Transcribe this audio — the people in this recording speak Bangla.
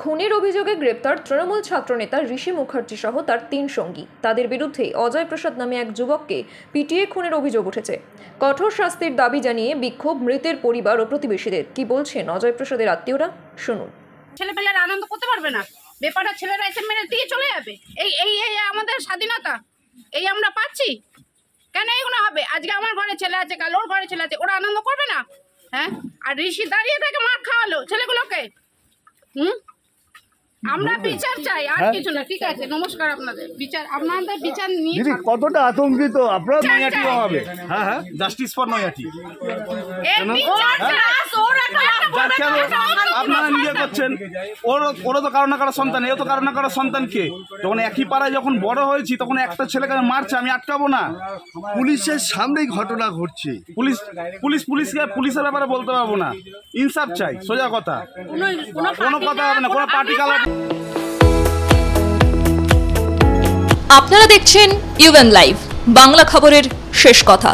খুনের অভিযোগে গ্রেপ্তার তৃণমূল ছাত্রনেতা ঋষি মুখার্জি সহ তার ৩ সঙ্গী। তাদের বিরুদ্ধে অজয় প্রসাদ নামে এক যুবককে পিটিয়ে খুনের অভিযোগ উঠেছে। কঠোর শাস্তির দাবি জানিয়ে বিক্ষোভ মৃতের পরিবার ও প্রতিবেশীদের। কি বলছেন অজয় প্রসাদের আত্মীয়রা, শুনুন। ছেলেপেলেরা আনন্দ করতে পারবে না, বেপারটা ছেলেরা এসে মেরে দিয়ে চলে যাবে। এই এই এই আমাদের স্বাধীনতা এই আমরা পাচ্ছি কেন? এগুলো হবে। আজকে আমার ঘরে ছেলে আছে, কাল ওর ঘরে ছেলে আছে, ওরা আনন্দ করবে না? হ্যাঁ, আর ঋষি দাঁড়িয়ে থেকে মার খাওয়ালো ছেলেগুলোকে। আমরা বিচার চাই, আর কিছু না। ঠিক আছে, নমস্কার। আপনাদের বিচার, আপনাদের বিচার নিয়ে কতটা আতঙ্কিত আপনারা? নৈহাটি হবে, হ্যাঁ হ্যাঁ, জাস্টিস ফর নৈহাটি। আপনারা নিজে করছেন, ওরা তো কারো না কারো সন্তান, এও তো কারো না কারো সন্তানকে। যখন একই পাড়ায় যখন বড় হয়েছি, তখন একটা ছেলেকে মারছে, আমি আটকাবো না? পুলিশের সামনেই ঘটনা ঘটছে। পুলিশের ব্যাপারে বলতে পারবো না। ইনসাফ চাই, সোজা কথা, কোনো কথা হবে না, কোনো পার্টি কালার। আপনারা দেখছেন ইউএন লাইভ, বাংলা খবরের শেষ কথা।